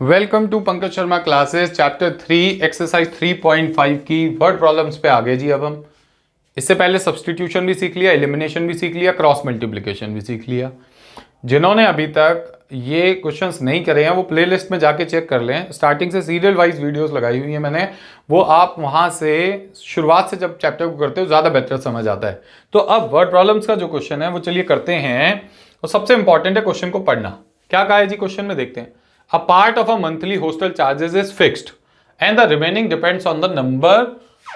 Welcome to Pankaj Sharma classes chapter 3 exercise 3.5 की word problems पे आगे जी। अब हम इससे पहले सब्स्टिट्यूशन भी सीख लिया, एलिमिनेशन भी सीख लिया, क्रॉस मल्टीप्लिकेशन भी सीख लिया। जिन्होंने अभी तक ये क्वेश्चंस नहीं करे हैं वो प्लेलिस्ट में जाके चेक कर लें। स्टार्टिंग से सीरियल वाइज वीडियोस लगाई हुई है मैंने, वो आप वहां से शुरुआत से जब चैप्टर को करते हो ज़्यादा बेहतर समझ आता है। तो अब वर्ड प्रॉब्लम्स का जो क्वेश्चन है वो चलिए करते हैं। वो सबसे इंपॉर्टेंट है क्वेश्चन को पढ़ना। क्या कहा है जी क्वेश्चन में, देखते हैं। A part of a monthly hostel charges is fixed and the remaining depends on the number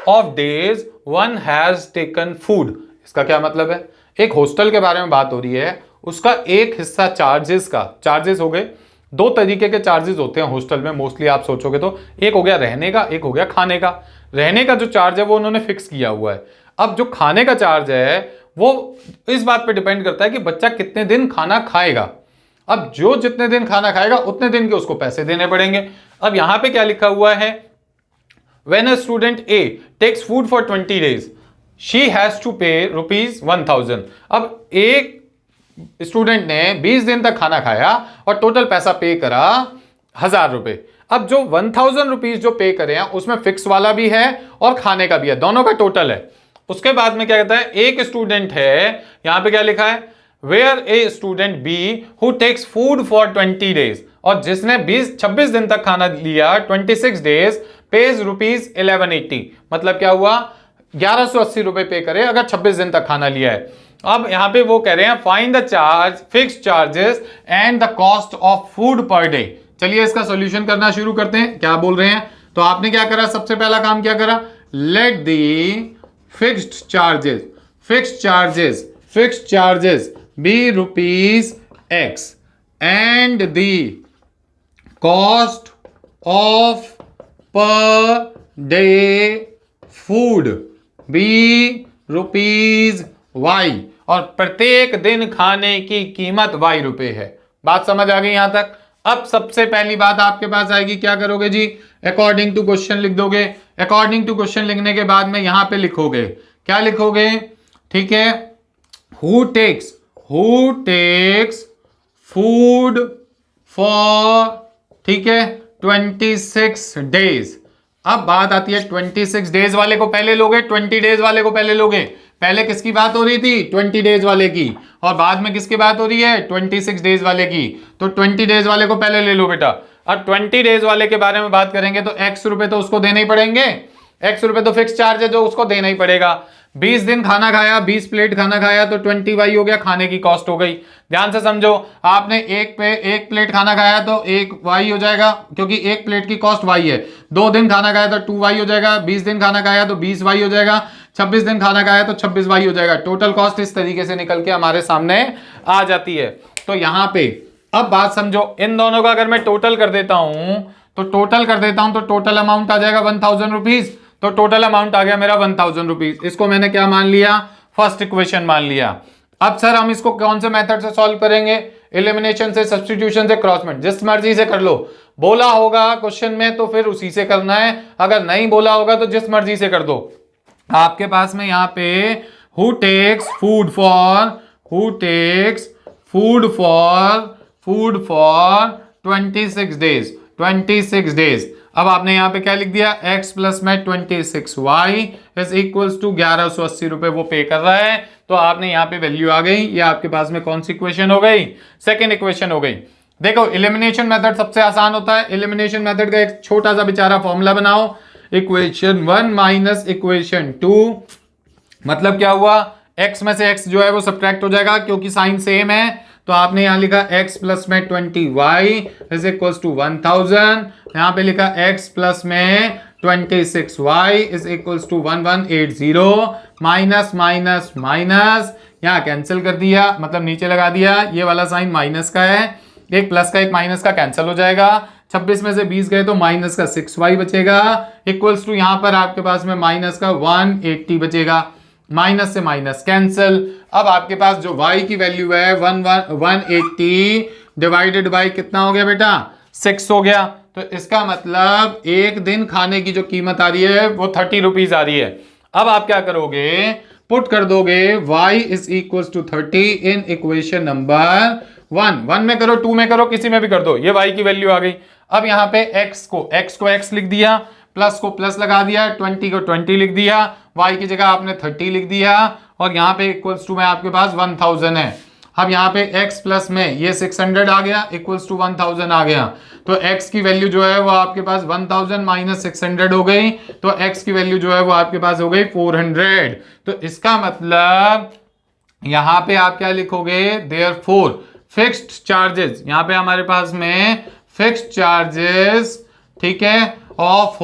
of days one has taken food। इसका क्या मतलब है? एक हॉस्टल के बारे में बात हो रही है, उसका एक हिस्सा चार्जेस का, चार्जेस हो गए, दो तरीके के चार्जेस होते हैं हॉस्टल में मोस्टली आप सोचोगे तो। एक हो गया रहने का, एक हो गया खाने का। रहने का जो चार्ज है वो उन्होंने फिक्स किया हुआ है। अब जो खाने का चार्ज है वो इस बात पे डिपेंड करता है कि बच्चा कितने दिन खाना खाएगा। अब जो जितने दिन खाना खाएगा उतने दिन के उसको पैसे देने पड़ेंगे। अब यहां पे क्या लिखा हुआ है, when a student A takes food for 20 days she has to pay ₹1000। अब एक स्टूडेंट ने 20 दिन तक खाना खाया और टोटल पैसा पे करा ₹1000। अब जो 1000 रुपीज जो पे करे हैं उसमें फिक्स वाला भी है और खाने का भी है, दोनों का टोटल है। उसके बाद में क्या कहता है, एक स्टूडेंट है, यहां पे क्या लिखा है, where a student B who takes food for 20 days, और जिसने 26 दिन तक खाना लिया 26 days पेज ₹1180। मतलब क्या हुआ, 1180 रुपए पे करे अगर 26 दिन तक खाना लिया है। अब यहां पे वो कह रहे हैं find the charge, fix charges and the cost of food per day. चलिए इसका सॉल्यूशन करना शुरू करते हैं। क्या बोल रहे हैं, तो आपने क्या करा, सबसे पहला काम क्या करा, let the fixed charges, fixed charges be ₹X and the cost of per day food be ₹Y, और प्रत्येक दिन खाने की कीमत ₹Y है। बात समझ आ गई यहां तक। अब सबसे पहली बात आपके पास आएगी, क्या करोगे जी, अकॉर्डिंग टू क्वेश्चन लिख दोगे। अकॉर्डिंग टू क्वेश्चन लिखने के बाद में यहां पे लिखोगे, क्या लिखोगे, ठीक है, who takes food for, ठीक है, 26 days। अब बात आती है 26 डेज वाले को पहले लोगे, 20 डेज वाले को पहले लोगे। पहले किसकी बात हो रही थी, 20 डेज वाले की, और बाद में किसकी बात हो रही है, 26 डेज वाले की। तो 20 डेज वाले को पहले ले लो बेटा। अब 20 डेज वाले के बारे में बात करेंगे तो X रुपए तो उसको देने ही पड़ेंगे, X रुपए तो फिक्स चार्ज है जो उसको देना ही पड़ेगा। 20 दिन खाना खाया, 20 प्लेट खाना खाया तो 20Y हो गया, खाने की कॉस्ट हो गई। ध्यान से समझो, आपने एक प्लेट खाना खाया तो 1Y हो जाएगा क्योंकि एक प्लेट की कॉस्ट Y है। 2 दिन खाना खाया तो 2Y हो जाएगा, 20 दिन खाना खाया तो 20Y हो जाएगा, 26 दिन खाना खाया तो 26Y हो जाएगा। टोटल कॉस्ट इस तरीके से निकल के हमारे सामने आ जाती है। तो यहां पे अब बात समझो, इन दोनों का अगर मैं टोटल कर देता हूं तो टोटल अमाउंट आ जाएगा 1000 रुपीज। तो टोटल अमाउंट आ गया मेरा 1000 रुपीज। इसको मैंने क्या मान लिया, फर्स्ट इक्वेशन मान लिया। अब सर हम इसको कौन से मेथड से सॉल्व करेंगे, एलिमिनेशन से, सब्स्टिट्यूशन से, क्रॉस मल्टीप्लिकेशन, जिस मर्जी से कर लो। बोला होगा क्वेश्चन में तो फिर उसी से करना है, अगर नहीं बोला होगा तो जिस मर्जी से कर दो। आपके पास में यहाँ पे who takes food for 26 days. अब आपने यहां पे क्या लिख दिया, x प्लस में 26y इज इक्वल्स टू 1180 रुपए वो पे कर रहा है। तो आपने यहां पे वैल्यू आ गई। ये आपके पास में कौन सी इक्वेशन हो गई, सेकेंड इक्वेशन हो गई। देखो एलिमिनेशन मेथड सबसे आसान होता है। एलिमिनेशन मेथड का एक छोटा सा बेचारा फॉर्मूला बनाओ, इक्वेशन 1 माइनस इक्वेशन 2। मतलब क्या हुआ, x में से x जो है वो सब्ट्रैक्ट हो जाएगा क्योंकि साइन सेम है। तो आपने यहां लिखा x प्लस में 20y इज इक्वल टू 1000। यहां पे लिखा x प्लस में 26y is equal to 1180। Minus minus minus यहां कैंसिल कर दिया, मतलब नीचे लगा दिया, ये वाला साइन माइनस का है, एक प्लस का एक माइनस का कैंसिल हो जाएगा। 26 में से 20 गए तो माइनस का 6y बचेगा, इक्वल्स टू यहां पर आपके पास में माइनस का 180 बचेगा। माइनस से माइनस कैंसिल। अब आपके पास जो y की वैल्यू है 180 डिवाइडेड बाय कितना हो गया बेटा, 6 हो गया। तो इसका मतलब एक दिन खाने की जो कीमत आ रही है वो 30 रुपीज आ रही है। अब आप क्या करोगे, पुट कर दोगे y is equal to 30 in equation number 1 में करो, 2 में करो, किसी में भी कर दो, ये y की वैल्यू आ गई। अब यहाँ पे x को x लिख दिया, प्लस को प्लस लगा दिया, 20 को 20 लिख दिया, y की जगह आपने 30 लिख दिया, और यहाँ पे इक्वल्स टू में आपके पास 1000 है। अब यहाँ पे x प्लस में ये 600 आ गया, इक्वल्स टू 1000 आ गया, तो x की वैल्यू जो है वो आपके पास 1000 माइनस 600 हो गई, तो x की वैल्यू जो है वो आपके पास हो गई 400। तो इसका मतलब यहां पे आप क्या लिखोगे, देयरफॉर फिक्स्ड चार्जेस, यहां पे हमारे पास में फिक्स्ड चार्जेस, ठीक है, ऑफ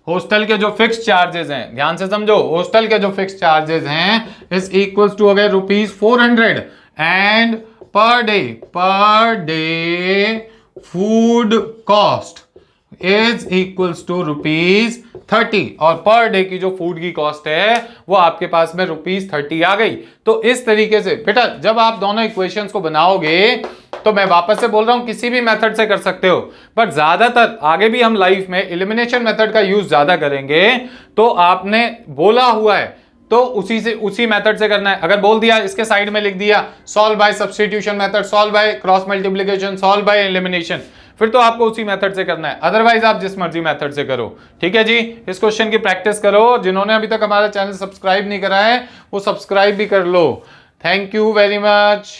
हॉस्टल के जो फिक्स चार्जेस हैं, ध्यान से समझो, हॉस्टल के जो फिक्स चार्जेस हैं इज इक्वल्स टू हो गए ₹400 and per day food cost is equals to ₹30, और पर डे की जो फूड की कॉस्ट है वो आपके पास में ₹30 आ गई। तो इस तरीके से बेटा जब आप दोनों इक्वेशंस को बनाओगे, तो मैं वापस से बोल रहा हूं किसी भी मेथड से कर सकते हो, बट ज्यादातर आगे भी हम लाइफ में एलिमिनेशन मेथड का यूज ज्यादा करेंगे। तो आपने बोला हुआ है तो उसी मेथड से करना है। अगर बोल दिया इसके साइड में लिख दिया solve by substitution method, solve by cross multiplication, solve by elimination, फिर तो आपको उसी मेथड से करना है, अदरवाइज आप जिस मर्जी मेथड से करो। ठीक है जी, इस क्वेश्चन की प्रैक्टिस करो। जिन्होंने अभी तक हमारा चैनल सब्सक्राइब नहीं करा है वो सब्सक्राइब भी कर लो। Thank you very much.